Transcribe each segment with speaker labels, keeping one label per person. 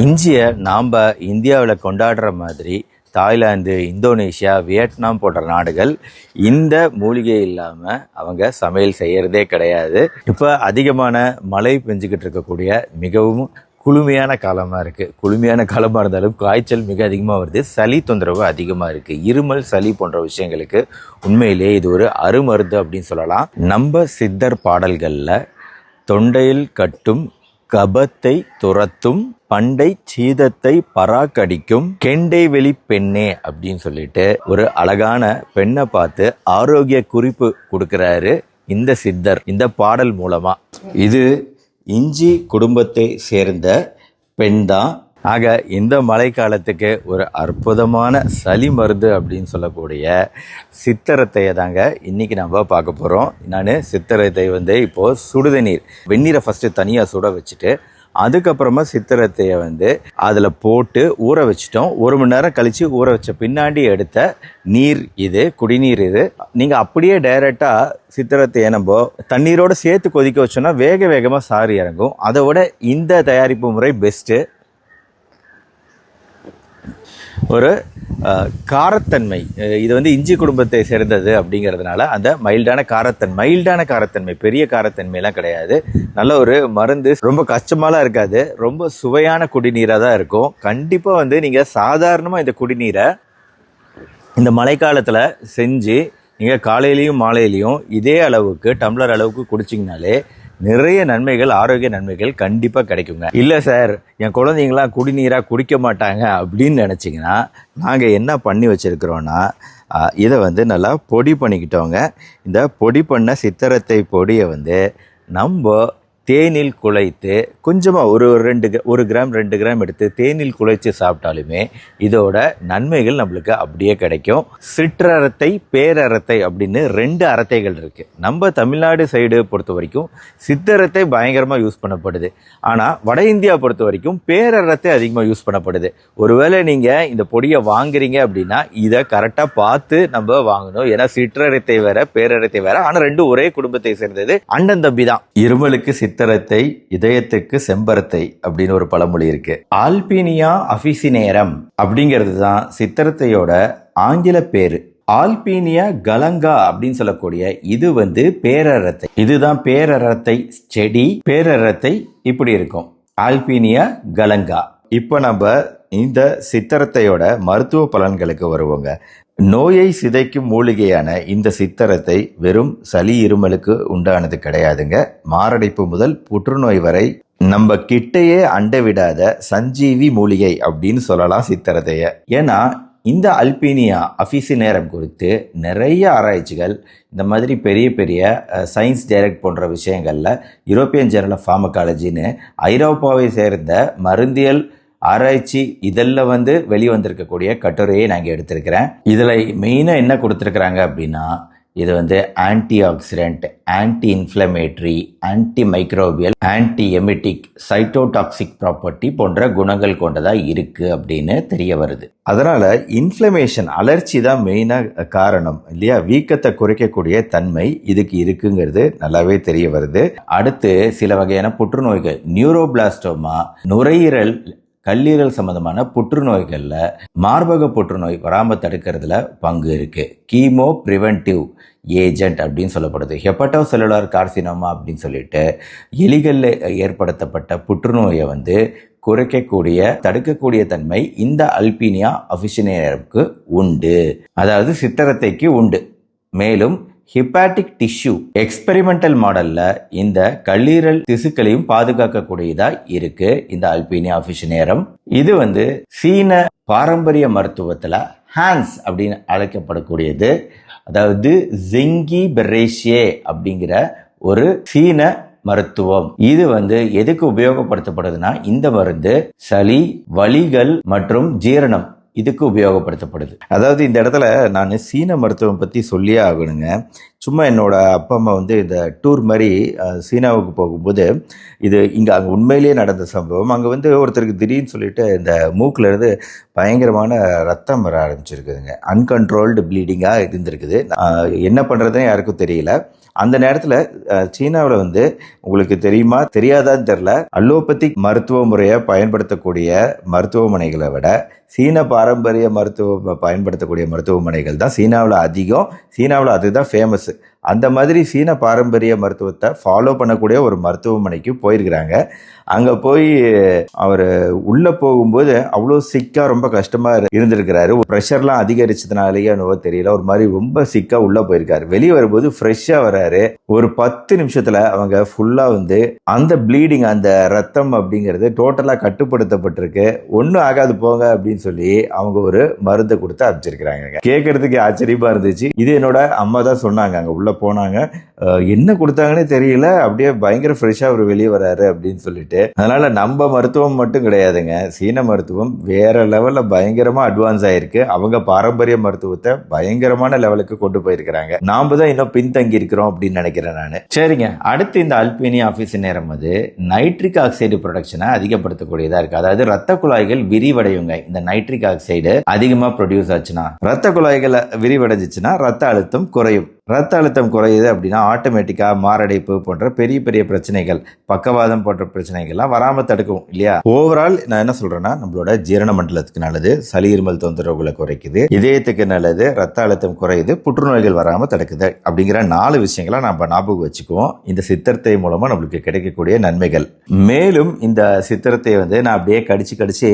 Speaker 1: இஞ்சியை நாம் இந்தியாவில் கொண்டாடுற மாதிரி தாய்லாந்து, இந்தோனேஷியா, வியட்நாம் போன்ற நாடுகள் இந்த மூலிகை இல்லாமல் அவங்க சமையல் செய்கிறதே கிடையாது. இப்போ அதிகமான மழை பெஞ்சிக்கிட்டு இருக்கக்கூடிய மிகவும் குளுமையான காலமாக இருக்குது. குளுமையான காலமாக இருந்தாலும் காய்ச்சல் மிக அதிகமாக வருது, சளி தொந்தரவு அதிகமாக இருக்குது. இருமல், சளி போன்ற விஷயங்களுக்கு உண்மையிலேயே இது ஒரு அருமருந்து அப்படின்னு சொல்லலாம். நம்ம சித்தர் பாடல்களில் தொண்டையில் கட்டும் கபத்தை துரத்தும் பண்டை சீதத்தை பராக்கடிக்கும் கெண்டை வெளி பெண்ணே அப்படின்னு சொல்லிட்டு ஒரு அழகான பெண்ணை பார்த்து ஆரோக்கிய குறிப்பு கொடுக்கிறாரு இந்த சித்தர் இந்த பாடல் மூலமா. இது இஞ்சி குடும்பத்தை சேர்ந்த பெண் தான். ஆக இந்த மழை காலத்துக்கு ஒரு அற்புதமான சளி மருந்து அப்படின்னு சொல்லக்கூடிய சித்தரத்தையை தாங்க இன்னைக்கு நம்ம பார்க்க போகிறோம். நான் சித்தரத்தை இப்போது சுடுதண்ணீர் வெந்நீரை ஃபஸ்ட்டு தனியாக சுட வச்சுட்டு அதுக்கப்புறமா சித்திரத்தையை அதில் போட்டு ஊற வச்சிட்டோம். 1 மணி நேரம் கழித்து ஊற வச்ச பின்னாடி எடுத்த நீர் இது, குடிநீர் இது. நீங்கள் அப்படியே டைரெக்டாக சித்திரத்தையை நம்ம தண்ணீரோடு சேர்த்து கொதிக்க வச்சோன்னா வேகமாக சாறு இறங்கும். அதை விட இந்த தயாரிப்பு முறை பெஸ்ட்டு. ஒரு காரத்தன்மை, இது இஞ்சி குடும்பத்தை சேர்ந்தது அப்படிங்கிறதுனால அந்த மைல்டான காரத்தன்மை, பெரிய காரத்தன்மையெல்லாம் கிடையாது. நல்ல ஒரு மருந்து, ரொம்ப கஷ்டமாலாம் இருக்காது, ரொம்ப சுவையான குடிநீராக தான் இருக்கும். கண்டிப்பாக நீங்கள் சாதாரணமாக இந்த குடிநீரை இந்த மழைக்காலத்தில் செஞ்சு நீங்கள் காலையிலையும் மாலையிலையும் இதே அளவுக்கு டம்ளர் அளவுக்கு குடிச்சிங்கனாலே நிறைய நன்மைகள், ஆரோக்கிய நன்மைகள் கண்டிப்பாக கிடைக்குங்க. இல்லை சார், என் குழந்தைங்களாம் குடிநீராக குடிக்க மாட்டாங்க அப்படின்னு நினச்சிங்கன்னா நாங்கள் என்ன பண்ணி வச்சுருக்கிறோன்னா இதை நல்லா பொடி பண்ணிக்கிட்டோங்க. இந்த பொடி பண்ண சித்திரத்தை பொடியை நம்ம தேனில் குழைத்து கொஞ்சமாக ஒரு கிராம் 2 கிராம் எடுத்து தேனில் குழைச்சி சாப்பிட்டாலுமே இதோட நன்மைகள் நம்மளுக்கு அப்படியே கிடைக்கும். சிற்றரத்தை, பேரரத்தை அப்படின்னு 2 அரத்தைகள் இருக்குது. நம்ம தமிழ்நாடு சைடு பொறுத்த வரைக்கும் சித்தரத்தை பயங்கரமாக யூஸ் பண்ணப்படுது. ஆனால் வட இந்தியா பொறுத்த வரைக்கும் பேரரத்தை அதிகமாக யூஸ் பண்ணப்படுது. ஒருவேளை நீங்கள் இந்த பொடியை வாங்குறீங்க அப்படின்னா இதை கரெக்டாக பார்த்து நம்ம வாங்கணும். ஏன்னா சிற்றரத்தை வேற, பேரரத்தை வேற, ஆனால் 2 ஒரே குடும்பத்தை சேர்ந்தது, அண்ணன் தம்பி தான். இருமலுக்கு சித்திரத்தை, இதயத்துக்கு செம்பரத்தை அப்படின்னு ஒரு பழமொழி இருக்கு. ஆல்பீனியா அஃபிசினேரம் அப்படிங்கிறது தான் சித்திரத்தையோட ஆங்கில பேரு. ஆல்பீனியா கலங்கா அப்படின்னு சொல்லக்கூடிய இது பேரரத்தை. இதுதான் பேரரத்தை செடி. பேரரத்தை இப்படி இருக்கும், ஆல்பீனியா கலங்கா. இப்போ நம்ம இந்த சித்திரத்தையோட மருத்துவ பலன்களுக்கு வருவோங்க. நோயை சிதைக்கும் மூலிகையான இந்த சித்திரத்தை வெறும் சளி, இருமலுக்கு உண்டானது கிடையாதுங்க. மாரடைப்பு முதல் புற்றுநோய் வரை நம்ம கிட்டையே அண்ட விடாத சஞ்சீவி மூலிகை அப்படின்னு சொல்லலாம் சித்திரத்தைய. ஏன்னா இந்த அல்பீனியா அஃபிசினேரம் குறித்து நிறைய ஆராய்ச்சிகள் இந்த மாதிரி பெரிய பெரிய சயின்ஸ் டைரக்ட் போன்ற விஷயங்களில் யூரோப்பியன் ஜேர்னல் ஆஃப் ஃபார்மகாலஜின்னு ஐரோப்பாவை சேர்ந்த மருந்தியல் ஆராய்ச்சி இதெல்லாம் வெளிவந்திருக்கக்கூடிய கட்டுரையை நாங்கள் எடுத்திருக்கிறேன். இதில் மெயினாக என்ன கொடுத்துருக்குறாங்க அப்படின்னா இது anti oxidant, anti inflammatory, anti microbial, anti emetic, cytotoxic property போன்ற குணங்கள் கொண்டதாக இருக்குது அப்படின்னு தெரிய வருது. அதனால் இன்ஃப்ளமேஷன், அலர்ச்சி தான் மெயினாக காரணம் இல்லையா? வீக்கத்தை குறைக்கக்கூடிய தன்மை இதுக்கு இருக்குங்கிறது நல்லாவே தெரிய வருது. அடுத்து சில வகையான புற்றுநோய்கள், நியூரோபிளாஸ்டோமா, நுரையீரல், கல்லீரல் சம்பந்தமான புற்றுநோய்களில் மார்பக புற்றுநோய் வராமல் தடுக்கிறதுல பங்கு இருக்குது. கீமோ ப்ரிவென்டிவ் ஏஜென்ட் அப்படின்னு சொல்லப்படுது. ஹெப்படோ செல்லுலார் கார்சினோமா அப்படின்னு சொல்லிட்டு எலிகளில் ஏற்படுத்தப்பட்ட புற்றுநோயை குறைக்கக்கூடிய, தடுக்கக்கூடிய தன்மை இந்த அல்பீனியா அஃபிசினேரமுக்கு உண்டு, அதாவது சித்திரத்தைக்கு உண்டு. மேலும் ஹிப்பாட்டிக் டிஷ்யூ எக்ஸ்பெரிமெண்டல் மாடல்ல இந்த கல்லீரல் திசுக்களையும் பாதுகாக்கக்கூடியதா இருக்கு இந்த அல்பீனியா அஃபிசினேரம். இது சீன பாரம்பரிய மருத்துவத்துல ஹான்ஸ் அப்படின்னு அழைக்கப்படக்கூடியது. அதாவது ஜெங்கி பெரேஷியே அப்படிங்கிற ஒரு சீன மருத்துவம். இது எதுக்கு உபயோகப்படுத்தப்படுதுன்னா இந்த மருந்து சளி, வலிகள் மற்றும் ஜீரணம் இதுக்கு உபயோகப்படுத்தப்படுது. அதாவது இந்த இடத்துல நான் சீன மருத்துவம் பற்றி சொல்லியே ஆகணுங்க. சும்மா என்னோட அப்பா அம்மா இந்த டூர் மாதிரி சீனாவுக்கு போகும்போது இது அங்கே உண்மையிலேயே நடந்த சம்பவம். அங்கே ஒருத்தருக்கு திடீர்னு சொல்லிட்டு இந்த மூக்கில் இருந்து பயங்கரமான ரத்தம் வர ஆரம்பிச்சிருக்குதுங்க. அன்கண்ட்ரோல்டு ப்ளீடிங்காக இருந்திருக்குது. என்ன பண்ணுறதுன்னு யாருக்கும் தெரியல. அந்த நேரத்தில் சீனாவில் வந்து உங்களுக்கு தெரியுமா தெரியாதான்னு தெரில, அலோபதிக் மருத்துவ முறையை பயன்படுத்தக்கூடிய மருத்துவமனைகளை விட சீன பாரம்பரிய பயன்படுத்தக்கூடிய மருத்துவமனைகள் தான் சீனாவில் அதிகம். சீனாவில் அதுதான் ஃபேமஸ். அந்த மாதிரி சீன பாரம்பரிய மருத்துவத்தை ஃபாலோ பண்ணக்கூடிய ஒரு மருத்துவமனைக்கு போயிருக்கிறாங்க. அங்கே போய் அவர் உள்ளே போகும்போது அவ்வளோ சிக்காக ரொம்ப கஷ்டமாக இருந்திருக்கிறாரு. ப்ரெஷர்லாம் அதிகரிச்சதுனாலேயே என்னவோ தெரியல, ஒரு மாதிரி ரொம்ப சிக்காக உள்ளே போயிருக்காரு. வெளியே வரும்போது ஃப்ரெஷ்ஷாக வராரு. ஒரு 10 நிமிஷத்தில் அவங்க ஃபுல்லாக வந்து அந்த ப்ளீடிங், அந்த ரத்தம் அப்படிங்கிறது டோட்டலாக கட்டுப்படுத்தப்பட்டிருக்கு. ஒன்றும் ஆகாது போங்க அப்படின்னு சொல்லி அவங்க ஒரு மருந்தை கொடுத்து அனுப்பிச்சிருக்கிறாங்க. கேட்கறதுக்கு ஆச்சரியமா இருந்துச்சு. இது என்னோட அம்மா தான் சொன்னாங்க. அங்கே உள்ள போனாங்க, என்ன கொடுத்தாங்கன்னு தெரியல, அப்படியே பயங்கர ஃப்ரெஷ்ஷாக அவர் வெளியே வராரு அப்படின்னு சொல்லிட்டு. அதனால நம்ம மருத்துவம் மட்டும் கிடையாதுங்க, சீன மருத்துவம் வேற லெவல்ல பயங்கரமா அட்வான்ஸ் ஆயிருக்கு. அவங்க பாரம்பரிய மருத்துவத்தை பயங்கரமான லெவலுக்கு கொண்டு போயிருக்கிறாங்க. நாம தான் இன்னும் பின்தங்கி இருக்கிறோம் அப்படின்னு நினைக்கிறேன் நான். சரிங்க, அடுத்து இந்த அல்பினி ஆபீஸ் நேரம் வந்து நைட்ரிக் ஆக்சைடு ப்ரொடக்ஷனை அதிகப்படுத்தக்கூடியதா இருக்கு. அதாவது ரத்த குழாய்கள் விரிவடையுங்க. இந்த நைட்ரிக் ஆக்சைடு அதிகமா ப்ரொடியூஸ் ஆச்சுன்னா, ரத்த குழாய்கள் விரிவடைஞ்சுச்சுன்னா ரத்த அழுத்தம் குறையும். ரத்த அழுத்தம் குறையுது அப்படின்னா ஆட்டோமேட்டிக்காக மாரடைப்பு போன்ற பெரிய பெரிய பிரச்சனைகள், பக்கவாதம் போன்ற பிரச்சனைகள்லாம் வராமல் தடுக்கும் இல்லையா. ஓவரால் நான் என்ன சொல்றேன்னா, நம்மளோட ஜீரண மண்டலத்துக்கு நல்லது, சளி இருமல் தொந்தரவுகளை குறைக்குது, இதயத்துக்கு நல்லது, ரத்த அழுத்தம் குறையுது, புற்றுநோய்கள் வராமல் தடுக்குது அப்படிங்கிற 4 விஷயங்களை நம்ம ஞாபகம் வச்சுக்குவோம். இந்த சித்திரத்தை மூலமா நம்மளுக்கு கிடைக்கக்கூடிய நன்மைகள். மேலும் இந்த சித்திரத்தை வந்து நான் அப்படியே கடிச்சு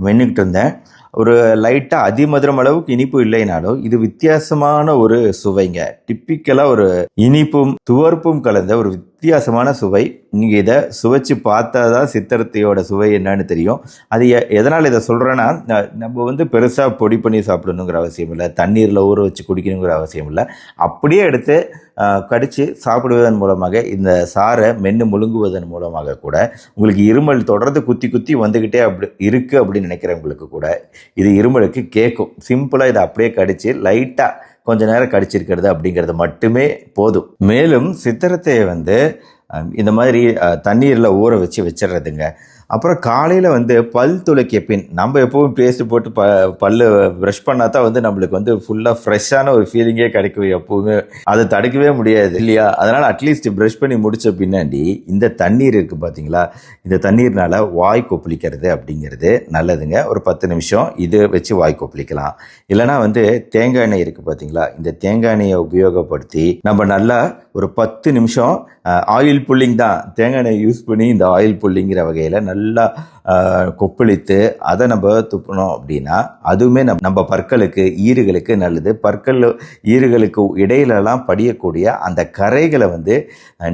Speaker 1: மென்னுக்கிட்டு இருந்தேன். ஒரு லைட்டாக அதிமதுரம் அளவுக்கு இனிப்பு இல்லைனாலும் இது வித்தியாசமான ஒரு சுவைங்க. டிப்பிக்கலாக ஒரு இனிப்பும் துவர்ப்பும் கலந்த ஒரு வித்தியாசமான சுவை. நீங்கள் இதை சுவைச்சு பார்த்தா தான் சித்திரத்தையோட சுவை என்னன்னு தெரியும். அது எதனால் இதை சொல்கிறேன்னா, நம்ம வந்து பெருசாக பொடி பண்ணி சாப்பிடணுங்கிற அவசியம் இல்லை, தண்ணீரில் ஊற வச்சு குடிக்கணுங்கிற அவசியம் இல்லை. அப்படியே எடுத்து கடித்து சாப்பிடுவதன் மூலமாக, இந்த சாரை மென்று முழுங்குவதன் மூலமாக கூட உங்களுக்கு இருமல் தொடர்ந்து குத்தி வந்துக்கிட்டே இருக்குது அப்படின்னு நினைக்கிறவங்களுக்கு கூட இது இருமலுக்கு கேட்கும். சிம்பிளாக இதை அப்படியே கடித்து லைட்டாக கொஞ்ச நேரம் கடிச்சிருக்கிறது அப்படிங்கிறது மட்டுமே போதும். மேலும் சித்திரத்தை வந்து இந்த மாதிரி தண்ணீரில் ஊற வச்சிடுறதுங்க. அப்புறம் காலையில் வந்து பல் துளைக்கிய பின், நம்ம எப்பவும் பேஸ்ட் போட்டு பல்லு ப்ரஷ் பண்ணா தான் வந்து நம்மளுக்கு வந்து ஃபுல்லாக ஃப்ரெஷ்ஷான ஒரு ஃபீலிங்கே கிடைக்கும். எப்பவுமே அதை தடுக்கவே முடியாது இல்லையா. அதனால் அட்லீஸ்ட் ப்ரஷ் பண்ணி முடித்த பின்னாடி இந்த தண்ணீர் இருக்குது பார்த்தீங்களா, இந்த தண்ணீர்னால வாய் கொப்பளிக்கிறது அப்படிங்கிறது நல்லதுங்க. ஒரு 10 நிமிஷம் இது வச்சு வாய் கொப்பளிக்கலாம். இல்லைனா வந்து தேங்காய் எண்ணெய் இருக்குது பார்த்தீங்களா, இந்த தேங்காய் எண்ணெயை உபயோகப்படுத்தி நம்ம நல்லா ஒரு 10 நிமிஷம் ஆயில் புல்லிங் தான், தேங்காய் எண்ணெய் யூஸ் பண்ணி இந்த ஆயில் புல்லிங்கிற வகையில் நல்லா கொப்பளித்து அதை நம்ம துப்பினோம் அப்படின்னா அதுவுமே நம்ம பற்களுக்கு, ஈறுகளுக்கு நல்லது. பற்கள் ஈறுகளுக்கு இடையிலலாம் படியக்கூடிய அந்த கரைகளை வந்து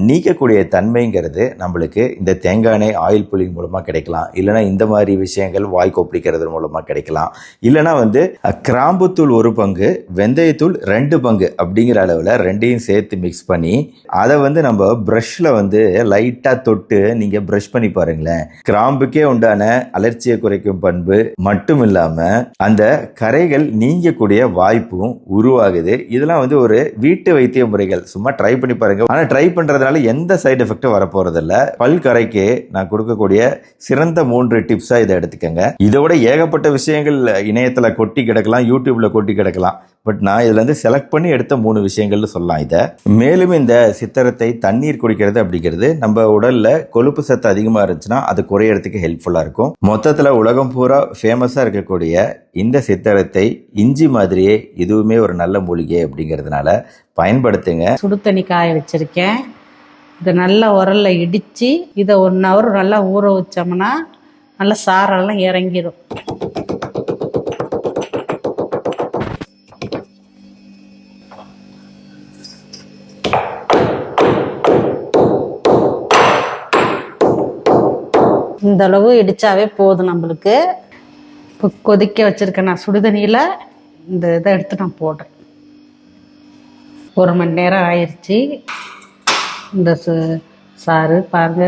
Speaker 1: நீக்கக்கூடிய தன்மைங்கிறது நம்மளுக்கு இந்த தேங்காய் எண்ணெய் ஆயில் புல்லிங் மூலமாக கிடைக்கலாம். இல்லைனா இந்த மாதிரி விஷயங்கள் வாய் கொப்பளிக்கிறது மூலமாக கிடைக்கலாம். இல்லைனா வந்து கிராம்புத்தூள் 1 பங்கு, வெந்தயத்தூள் 2 பங்கு அப்படிங்கிற அளவில் ரெண்டையும் சேர்த்து மிக்ஸ் பண்ணி அதை வந்து நம்ம ப்ரஷ்ல வந்து லைட்டாக தொட்டு நீங்கள் ப்ரஷ் பண்ணி பாருங்களேன். கிராம்புக்கே உண்டான அலர்ச்சியை குறைக்கும் பண்பு மட்டும் இல்லாம அந்த கரைகள் நீங்கக்கூடிய வாய்ப்பும் உருவாகுது. இதெல்லாம் வந்து ஒரு வீட்டு வைத்திய முறைகள், சும்மா ட்ரை பண்ணி பாருங்க. ஆனா ட்ரை பண்றதுனால எந்த சைடு எஃபெக்டும் வரப்போறதில்ல. பல் கரைக்கு நான் கொடுக்கக்கூடிய சிறந்த 3 டிப்ஸா இதை எடுத்துக்கங்க. இதோட ஏகப்பட்ட விஷயங்கள் இணையத்துல கொட்டி கிடக்கலாம், யூடியூப்ல கொட்டி கிடக்கலாம். பட் நான் இதுல இருந்து செலக்ட் பண்ணி எடுத்த 3 விஷயங்கள்னு சொல்லலாம் இதை. மேலும் இந்த சித்திரத்தை தண்ணீர் குடிக்கிறது அப்படிங்கிறது நம்ம உடல்ல கொழுப்பு சத்து அதிகமா இருந்துச்சுன்னா அது குறையறதுக்கு ஹெல்ப்ஃபுல்லா இருக்கும். மொத்தத்துல உலகம் பூரா ஃபேமஸா இருக்கக்கூடிய இந்த சித்திரத்தை இஞ்சி மாதிரியே இதுவுமே ஒரு நல்ல மூலிகை அப்படிங்கிறதுனால பயன்படுத்துங்க.
Speaker 2: சுடு தண்ணி காய வச்சிருக்கேன். இதை நல்லா உரல்ல இடிச்சு இதை 1 hour நல்லா ஊற வச்சோம்னா நல்லா சாரெல்லாம் இறங்கிடும். இந்த அளவு இடிச்சாவே போதும் நம்மளுக்கு. இப்போ கொதிக்க வச்சிருக்கேன் நான் சுடுதண்ணியில் இந்த இதை எடுத்து நான் போடுறேன். 1 மணி நேரம் ஆயிடுச்சு. இந்த சாறு பாருங்க.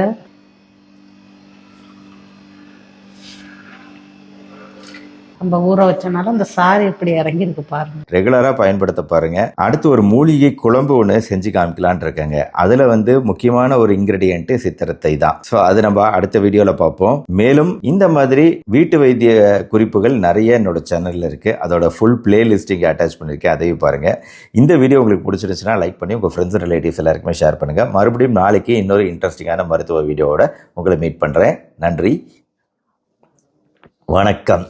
Speaker 2: நம்ம ஊற வச்சனால அந்த சாறு இப்படி இறங்கிருக்கு பாருங்க.
Speaker 1: ரெகுலராக பயன்படுத்த பாருங்க. அடுத்து ஒரு மூலிகை குழம்பு ஒன்று செஞ்சு காமிக்கலான் இருக்கேங்க. அதில் வந்து முக்கியமான ஒரு இன்கிரெடியன்ட் சித்திரத்தை தான். ஸோ அது நம்ம அடுத்த வீடியோவில் பார்ப்போம். மேலும் இந்த மாதிரி வீட்டு வைத்திய குறிப்புகள் நிறைய என்னோட சேனலில் இருக்குது. அதோட ஃபுல் பிளேலிஸ்டிங் அட்டாச் பண்ணியிருக்கேன், அதையும் பாருங்கள். இந்த வீடியோ உங்களுக்கு பிடிச்சிருச்சுன்னா லைக் பண்ணி உங்கள் ஃப்ரெண்ட்ஸ் அண்ட் ரிலேட்டிவ்ஸ் எல்லாருக்குமே ஷேர் பண்ணுங்கள். மறுபடியும் நாளைக்கு இன்னொரு இன்ட்ரெஸ்டிங்கான மருத்துவ வீடியோவோட உங்களை மீட் பண்ணுறேன். நன்றி, வணக்கம்.